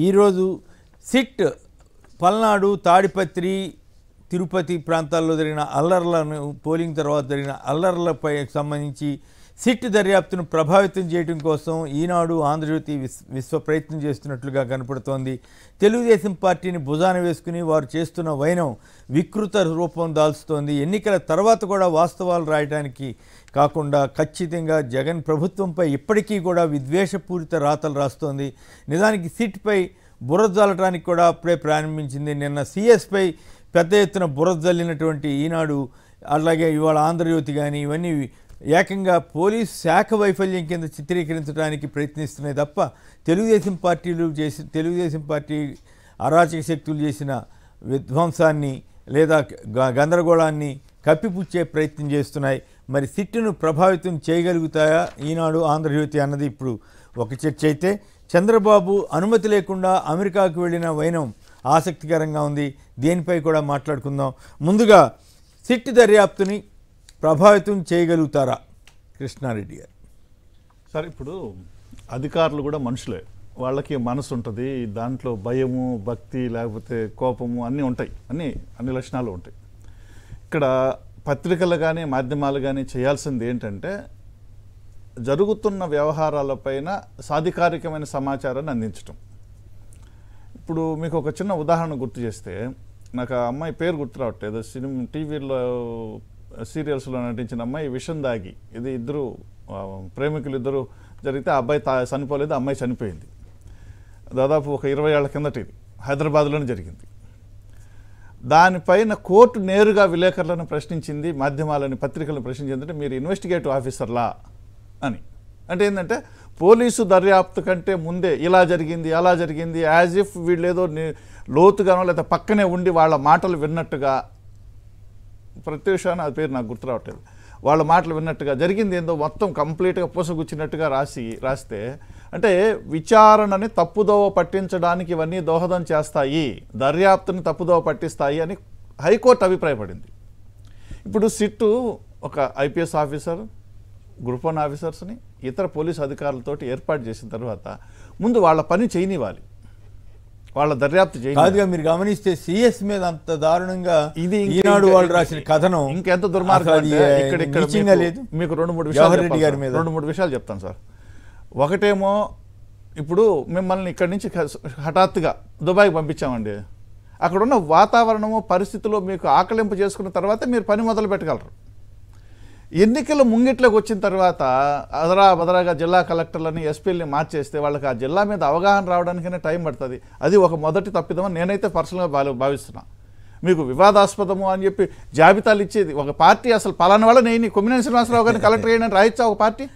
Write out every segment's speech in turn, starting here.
ఈరోజు సిట్ పల్నాడు, తాడిపత్రి, తిరుపతి ప్రాంతాల్లో జరిగిన అల్లర్లను, పోలింగ్ తర్వాత జరిగిన అల్లర్లపై సంబంధించి సిట్ దర్యాప్తును ప్రభావితం చేయడం కోసం ఈనాడు, ఆంధ్రజ్యోతి విశ్వ ప్రయత్నం చేస్తున్నట్లుగా కనపడుతోంది. తెలుగుదేశం పార్టీని భుజాన వేసుకుని వారు చేస్తున్న వైనం వికృత రూపం దాల్చుతోంది. ఎన్నికల తర్వాత కూడా వాస్తవాలు రాయడానికి కాకుండా ఖచ్చితంగా జగన్ ప్రభుత్వంపై ఇప్పటికీ కూడా విద్వేషపూరిత రాతలు రాస్తోంది. నిజానికి సిట్పై బురద జల్లడానికి కూడా అప్పుడే ప్రారంభించింది. నిన్న సిఎస్పై పెద్ద ఎత్తున బురద జల్లినటువంటి ఈనాడు, అలాగే ఇవాళ ఆంధ్రజ్యోతి కానీ ఇవన్నీ ఏకంగా పోలీస్ శాఖ వైఫల్యం కింద చిత్రీకరించడానికి ప్రయత్నిస్తున్నాయి తప్ప తెలుగుదేశం పార్టీ అరాచక శక్తులు చేసిన విధ్వంసాన్ని లేదా గందరగోళాన్ని కప్పిపుచ్చే ప్రయత్నం చేస్తున్నాయి. మరి సిట్టును ప్రభావితం చేయగలుగుతాయా ఈనాడు, ఆంధ్రజ్యోతి అన్నది ఇప్పుడు ఒక చర్చ అయితే, చంద్రబాబు అనుమతి లేకుండా అమెరికాకు వెళ్ళిన వైనం ఆసక్తికరంగా ఉంది. దేనిపై కూడా మాట్లాడుకుందాం. ముందుగా సిట్ దర్యాప్తుని ప్రభావితం చేయగలుగుతారా కృష్ణారెడ్డి గారు? సార్, ఇప్పుడు అధికారులు కూడా మనుషులే, వాళ్ళకి మనసు ఉంటుంది. దాంట్లో భయము, భక్తి, లేకపోతే కోపము అన్నీ ఉంటాయి, అన్ని లక్షణాలు ఉంటాయి. ఇక్కడ పత్రికలు కానీ మాధ్యమాలు కానీ చేయాల్సింది ఏంటంటే జరుగుతున్న వ్యవహారాలపైన సాధికారికమైన సమాచారాన్ని అందించటం. ఇప్పుడు మీకు ఒక చిన్న ఉదాహరణ గుర్తు చేస్తే, నాకు ఆ అమ్మాయి పేరు గుర్తు రావట్లేదు, సినిమా టీవీలో సీరియల్స్లో నటించిన అమ్మాయి విషం దాగి, ఇది ఇద్దరు ప్రేమికులు ఇద్దరు జరిగితే ఆ అబ్బాయి చనిపోలేదు, ఆ అమ్మాయి చనిపోయింది. దాదాపు ఒక 20 ఏళ్ల కిందట ఇది హైదరాబాద్లోనే జరిగింది. దానిపైన కోర్టు నేరుగా విలేకరులను ప్రశ్నించింది, మాధ్యమాలని, పత్రికలను ప్రశ్నించింది. అంటే మీరు ఇన్వెస్టిగేటివ్ ఆఫీసర్లా అని. అంటే ఏంటంటే పోలీసు దర్యాప్తు కంటే ముందే ఇలా జరిగింది, అలా జరిగింది, యాజ్ ఇఫ్ వీళ్ళేదో లోతుగానో లేదా పక్కనే ఉండి వాళ్ళ మాటలు విన్నట్టుగా, ప్రతి విషయాన్ని అది పేరు నాకు గుర్తు రావట్లేదు, వాళ్ళ మాటలు విన్నట్టుగా జరిగింది ఏందో మొత్తం కంప్లీట్గా పూసగుచ్చినట్టుగా రాస్తే, అంటే విచారణని తప్పుదోవ పట్టించడానికి ఇవన్నీ దోహదం చేస్తాయి, దర్యాప్తుని తప్పుదోవ పట్టిస్తాయి అని హైకోర్టు అభిప్రాయపడింది. ఇప్పుడు సిట్టు ఒక ఐపీఎస్ ఆఫీసర్, గ్రూప్ 1 ఆఫీసర్స్ని ఇతర పోలీసు అధికారులతోటి ఏర్పాటు చేసిన తర్వాత ముందు వాళ్ళ పని చేయనివ్వాలి, వాళ్ళ దర్యాప్తు చేయాలి. మీరు గమనిస్తే సిఎస్ మీద అంత దారుణంగా ఇది ఈనాడు వాళ్ళు రాసిన కథనం ఇంకెంత దుర్మార్గం లేదు. మీకు 2-3 విషయాలు చెప్తాను సార్. ఒకటేమో, ఇప్పుడు మిమ్మల్ని ఇక్కడి నుంచి హఠాత్తుగా దుబాయ్కి పంపించామండి, అక్కడున్న వాతావరణము, పరిస్థితుల్లో మీకు ఆకలింపు చేసుకున్న తర్వాత మీరు పని మొదలు పెట్టగలరు. ఎన్నికలు ముంగిట్లోకి వచ్చిన తర్వాత బదరాగా జిల్లా కలెక్టర్లని, ఎస్పీలని మార్చేస్తే వాళ్ళకి ఆ జిల్లా మీద అవగాహన రావడానికైనా టైం పడుతుంది. అది ఒక మొదటి తప్పిదమని నేనైతే పర్సనల్గా భావిస్తున్నా. మీకు వివాదాస్పదము అని చెప్పి జాబితాలు ఇచ్చేది ఒక పార్టీ, అసలు పలానా వాళ్ళ నేను కొమ్మినేని శ్రీనివాసరావు గారిని కలెక్టర్ చేయడం రాయొచ్చా ఒక పార్టీ?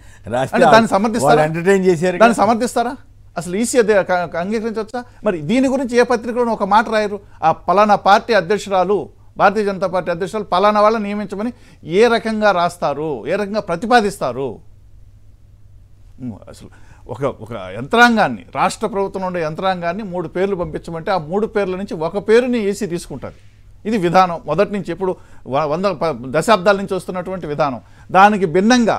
అంటే దాన్ని సమర్థిస్తారా? ఎంటర్టైన్ చేశారు, దాన్ని సమర్థిస్తారా? అసలు ఈసీ అంగీకరించవచ్చా? మరి దీని గురించి ఏ పత్రికలోనూ ఒక మాట రాయరు. ఆ పలానా పార్టీ అధ్యక్షురాలు, భారతీయ జనతా పార్టీ అధ్యక్షులు పలానా వాళ్ళని నియమించమని ఏ రకంగా రాస్తారు, ఏ రకంగా ప్రతిపాదిస్తారు? అసలు ఒక యంత్రాంగాన్ని, రాష్ట్ర ప్రభుత్వం ఉండే యంత్రాంగాన్ని 3 పేర్లు పంపించమంటే ఆ 3 పేర్ల నుంచి ఒక పేరుని ఏసీ తీసుకుంటుంది. ఇది విధానం మొదటి నుంచి, ఎప్పుడు 100 దశాబ్దాల నుంచి వస్తున్నటువంటి విధానం. దానికి భిన్నంగా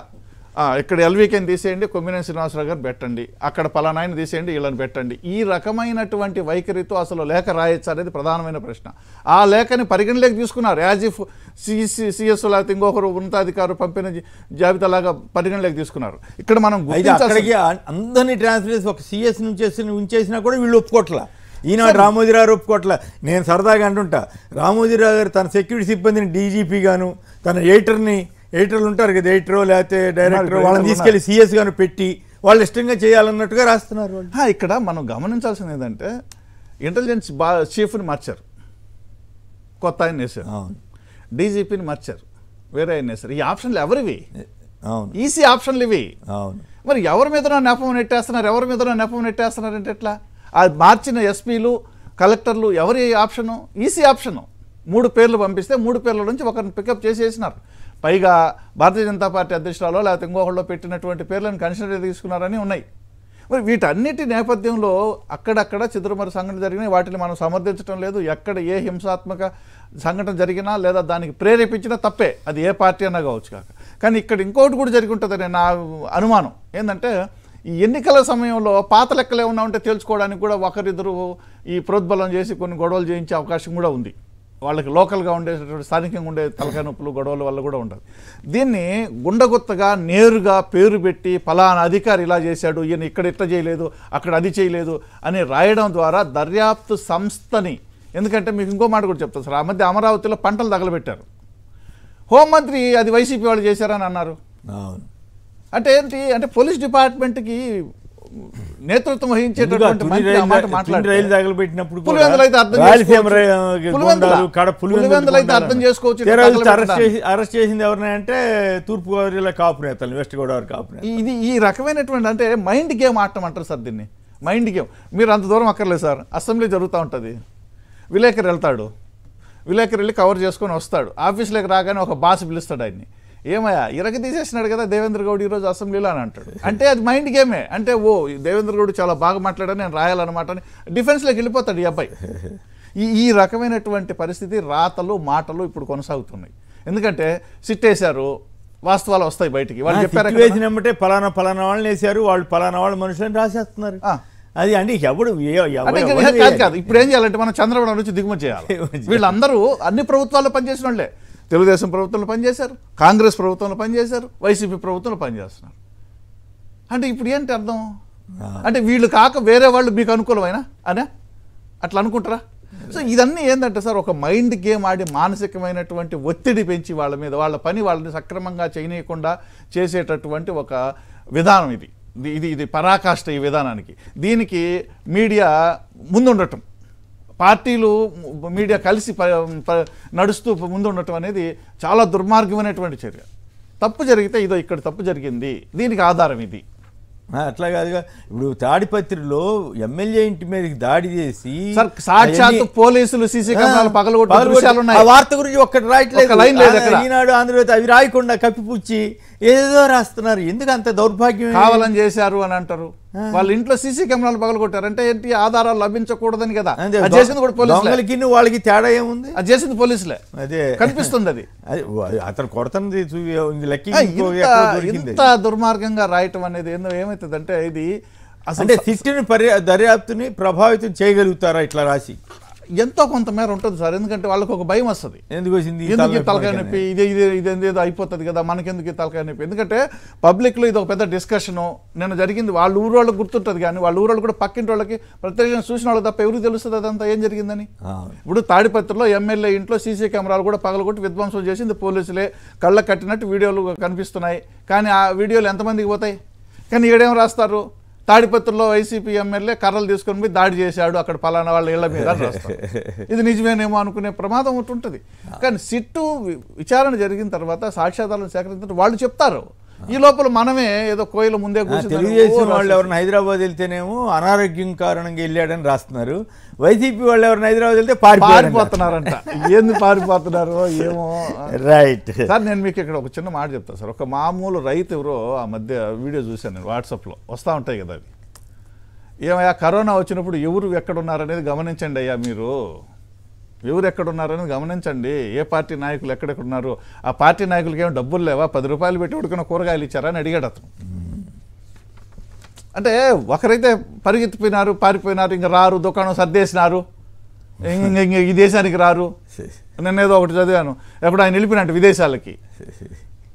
ఇక్కడ ఎల్వీకేని తీసేయండి, కొమ్మినేని శ్రీనివాసరావు గారు పెట్టండి, అక్కడ పలానాయని తీసేయండి, వీళ్ళని పెట్టండి. ఈ రకమైనటువంటి వైఖరితో అసలు లేఖ రాయొచ్చు అనేది ప్రధానమైన ప్రశ్న. ఆ లేఖని పరిగణలోకి తీసుకున్నారు, యాజ్ ఇఫ్ సిఎస్ లేకపోతే ఇంకొకరు ఉన్నతాధికారు పంపిన జాబితాలాగా పరిగణలోకి తీసుకున్నారు. ఇక్కడ మనం అందరినీ ట్రాన్స్ఫర్ చేసి ఒక సిఎస్ నుంచి ఉంచేసినా కూడా వీళ్ళు ఒప్పుకోట్లా. ఈనాడు రామోజీరావు ఒప్పుకోట్ల. నేను సరదాగా అంటుంటా, రామోజీరావు గారు తన సెక్యూరిటీ సిబ్బందిని డీజీపీ గాను, తన ఎడిటర్లు ఉంటారు కదా, ఎడిటరో లేకపోతే డైరెక్టర్, వాళ్ళని తీసుకెళ్లి సిఎస్ గాను పెట్టి వాళ్ళు ఇష్టంగా చేయాలన్నట్టుగా రాస్తున్నారు. ఇక్కడ మనం గమనించాల్సింది ఏంటంటే, ఇంటెలిజెన్స్ చీఫ్ని మార్చారు, కొత్త ఆయన వేశారు, డీజీపీని మార్చారు, వేరే ఆయన వేశారు. ఈ ఆప్షన్లు ఎవరివి? ఈసీ ఆప్షన్లు ఇవి. మరి ఎవరి మీదనో నెపం నెట్టేస్తున్నారు అంటే ఎట్లా? ఆ మార్చిన ఎస్పీలు, కలెక్టర్లు ఎవరి ఆప్షను? EC option. 3 పేర్లు పంపిస్తే 3 పేర్ల నుంచి ఒకరిని పికప్ చేసేసినారు. పైగా భారతీయ జనతా పార్టీ అధ్యక్షురాలో లేకపోతే ఇంకొకళ్ళు పెట్టినటువంటి పేర్లను కన్సిడర్ తీసుకున్నారని ఉన్నాయి. మరి వీటన్నిటి నేపథ్యంలో అక్కడక్కడ చిదురుమరు సంఘటన జరిగినాయి, వాటిని మనం సమర్థించడం లేదు. ఎక్కడ ఏ హింసాత్మక సంఘటన జరిగినా లేదా దానికి ప్రేరేపించినా తప్పే, అది ఏ పార్టీ అన్నా కావచ్చు కాక. కానీ ఇక్కడ ఇంకోటి కూడా జరిగి ఉంటుందని నా అనుమానం. ఏంటంటే, ఈ ఎన్నికల సమయంలో పాత లెక్కలు ఏమన్నా ఉంటే తేల్చుకోవడానికి కూడా ఒకరిద్దరు ఈ ప్రోద్బలం చేసి కొన్ని గొడవలు చేయించే అవకాశం కూడా ఉంది. వాళ్ళకి లోకల్గా ఉండేటటువంటి స్థానికంగా ఉండే తలకాయ నొప్పులు గొడవల వల్ల కూడా ఉండదు. దీన్ని గుండగుత్తగా నేరుగా పేరు పెట్టి ఫలానా అధికారి ఇలా చేశాడు, ఈయన ఇక్కడ ఇట్లా చేయలేదు, అక్కడ అది చేయలేదు అని రాయడం ద్వారా దర్యాప్తు సంస్థని, ఎందుకంటే మీకు ఇంకో మాట కూడా చెప్తాను సార్, ఆ మధ్య అమరావతిలో పంటలు తగలబెట్టారు. హోంమంత్రి అది వైసీపీ వాళ్ళు చేశారని అన్నారు. అంటే ఏంటి అంటే పోలీస్ డిపార్ట్మెంట్కి నేతృత్వం వహించేటటువంటి అర్థం చేసుకోవచ్చు. అరెస్ట్ చేసింది ఎవరినంటే తూర్పుగోదావరిలో కాపు నేతలు, వెస్ట్ గోదావరి కాపు నేతలు. ఇది ఈ రకమైనటువంటి అంటే మైండ్ గేమ్ ఆడటం అంటారు సార్ దీన్ని, మైండ్ గేమ్. మీరు అంత దూరం అక్కర్లేదు సార్, అసెంబ్లీ జరుగుతూ ఉంటుంది, విలేకరు వెళ్తాడు, విలేకరు వెళ్ళి కవర్ చేసుకొని వస్తాడు, ఆఫీస్లోకి రాగానే ఒక బాస్ పిలుస్తాడు ఆయన్ని, ఏమయ్యా ఇరగ తీసేసినాడు కదా దేవేంద్ర గౌడ్ ఈరోజు అసెంబ్లీలో అని అంటాడు. అంటే అది మైండ్ గేమే. అంటే ఓ దేవేంద్ర గౌడ్ చాలా బాగా మాట్లాడాను, నేను రాయాలన్నమాట అని డిఫెన్స్లోకి వెళ్ళిపోతాడు ఈ అబ్బాయి. ఈ రకమైనటువంటి పరిస్థితి రాతలు మాటలు ఇప్పుడు కొనసాగుతున్నాయి. ఎందుకంటే సిట్ వేశారు, వాస్తవాలు వస్తాయి బయటికి. వాళ్ళు చెప్పారు వేసినమ్మంటే ఫలానా వాళ్ళని వేశారు, వాళ్ళు ఫలానా వాళ్ళ మనుషులని రాసేస్తున్నారు. అది అంటే ఎవడు కాదు. ఇప్పుడు ఏం చేయాలంటే మనం చంద్రబాబు నుంచి దిగుమతి చేయాలి. వీళ్ళందరూ అన్ని ప్రభుత్వాల్లో పనిచేసిన వాళ్ళే. తెలుగుదేశం ప్రభుత్వంలో పనిచేశారు, కాంగ్రెస్ ప్రభుత్వంలో పనిచేశారు, వైసీపీ ప్రభుత్వంలో పనిచేస్తున్నారు. అంటే ఇప్పుడు ఏంటి అర్థం? అంటే వీళ్ళు కాక వేరే వాళ్ళు మీకు అనుకూలమైన అనే అట్లా అనుకుంటారా? సో ఇదన్నీ ఏంటంటే సార్ ఒక మైండ్ గేమ్ ఆడి మానసికమైనటువంటి ఒత్తిడి పెంచి వాళ్ళ మీద వాళ్ళ పని వాళ్ళని సక్రమంగా చేయనీయకుండా చేసేటటువంటి ఒక విధానం ఇది. ఇది పరాకాష్ట ఈ విధానానికి. దీనికి మీడియా ముందుండటం, పార్టీలు మీడియా కలిసి నడుస్తూ ముందుండటం అనేది చాలా దుర్మార్గమైనటువంటి చర్య. తప్పు జరిగితే ఇదో ఇక్కడ తప్పు జరిగింది, దీనికి ఆధారం ఇది. అట్లా కాదుగా. ఇప్పుడు తాడిపత్రిలో ఎమ్మెల్యే ఇంటి మీదకి దాడి చేసి సాక్షాత్ పోలీసులు సీసీ కెమెరాలు పగలగొట్టిన వార్త గురించి ఒక్కటి రాయట్లేదు. ఈనాడు ఆంధ్రజ్యోతి అవి రాయకుండా కప్పిపుచ్చి ఏదో రాస్తున్నారు. ఎందుకు అంత దౌర్భాగ్యం? కావాలని చేశారు అని అంటారు. వాళ్ళ ఇంట్లో సీసీ కెమెరాలు పగలగొట్టారు అంటే ఏంటి? ఆధారాలు లభించకూడదని కదా. చేసింది కూడా పోలీసులకి, వాళ్ళకి తేడా ఏముంది? అది చేసింది పోలీసులే, అదే కనిపిస్తుంది. అది అతను కొడుతుంది. ఇంత దుర్మార్గంగా రాయటం అనేది ఏమవుతుందంటే ఇది అంటే సిస్టమ్ దర్యాప్తుని ప్రభావితం చేయగలుగుతారా ఇట్లా రాసి? ఎంతో కొంతమేర ఉంటుంది సార్. ఎందుకంటే వాళ్ళకి ఒక భయం వస్తుంది. ఎందుకు వచ్చింది తలకాయ నొప్పి, ఇదేదో అయిపోతుంది కదా, మనకెందుకు తలకాయ నొప్పి? ఎందుకంటే పబ్లిక్లో ఇది ఒక పెద్ద డిస్కషను నేను జరిగింది. వాళ్ళ ఊరు వాళ్ళకి గుర్తుంటుంది, కానీ వాళ్ళ ఊరు కూడా పక్కింటి వాళ్ళకి ప్రత్యేకంగా చూసిన వాళ్ళకి తప్ప ఎవరికి తెలుస్తుంది అదంతా ఏం జరిగిందని. ఇప్పుడు తాడిపత్రిలో ఎమ్మెల్యే ఇంట్లో సీసీ కెమెరాలు కూడా పగలగొట్టి విధ్వంసం చేసింది పోలీసులే. కళ్ళ కట్టినట్టు వీడియోలు కనిపిస్తున్నాయి, కానీ ఆ వీడియోలు ఎంతమందికి పోతాయి? కానీ ఈడేం రాస్తారు, తాడిపత్రిలో వైసీపీ ఎమ్మెల్యే కర్రలు తీసుకొని పోయి దాడి చేశాడు అక్కడ పలానా వాళ్ళ ఇళ్ల మీద రాస్తారు. ఇది నిజమేనేమో అనుకునే ప్రమాదం ఉంటుంది. కానీ సిట్టు విచారణ జరిగిన తర్వాత సాక్ష్యాధారాలను సేకరించిన వాళ్ళు చెప్తారు. ఈ లోపల మనమే ఏదో కోయిల ముందే తెలుగుదేశం వాళ్ళు ఎవరైనా హైదరాబాద్ వెళ్తేనేమో అనారోగ్యం కారణంగా వెళ్ళాడని రాస్తున్నారు. వైసీపీ వాళ్ళు ఎవరైనా హైదరాబాద్ వెళ్తే పారిపోతున్నారంట. ఏంది పారిపోతున్నారో ఏమో. రైట్ సార్, నేను మీకు ఇక్కడ ఒక చిన్న మాట చెప్తాను సార్. ఒక మామూలు రైతు ఎవరో ఆ మధ్య వీడియో చూశాను నేను, వాట్సాప్లో వస్తూ ఉంటాయి కదా అవి. ఏమయ్యా కరోనా వచ్చినప్పుడు ఎవరు ఎక్కడున్నారనేది గమనించండి అయ్యా, మీరు ఎవరు ఎక్కడున్నారని గమనించండి. ఏ పార్టీ నాయకులు ఎక్కడెక్కడున్నారు? ఆ పార్టీ నాయకులకి ఏమో డబ్బులు లేవా? 10 రూపాయలు పెట్టి ఉడికిన కూరగాయలు ఇచ్చారా అని అడిగాడు అతను. అంటే ఒకరైతే పరిగెత్తిపోయినారు, పారిపోయినారు, ఇంకా రారు, దుకాణం సర్దేసినారు, ఇంక ఈ దేశానికి రారు. నేనేదో ఒకటి చదివాను, ఎప్పుడు ఆయన వెళ్ళిపోయినట్టు విదేశాలకి,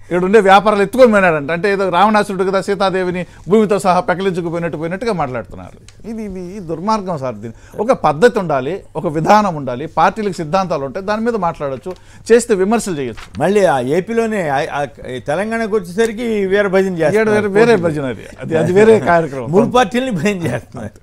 ఇక్కడ ఉండే వ్యాపారాలు ఎత్తుకొని పోయినాడంట. అంటే ఏదో రావణాసురుడు కదా సీతాదేవిని భూమితో సహా పోయినట్టుగా మాట్లాడుతున్నారు. ఇది దుర్మార్గం సార్. దీని ఒక పద్ధతి ఉండాలి, ఒక విధానం ఉండాలి, పార్టీలకు సిద్ధాంతాలు ఉంటాయి, దాని మీద మాట్లాడచ్చు, చేస్తే విమర్శలు చేయొచ్చు. మళ్ళీ ఆ ఏపీలోనే తెలంగాణకు వచ్చేసరికి వేరే భజన చేస్తారు, వేరే భజన, అది వేరే కార్యక్రమం. 3 పార్టీలని భజన చేస్తున్నారు.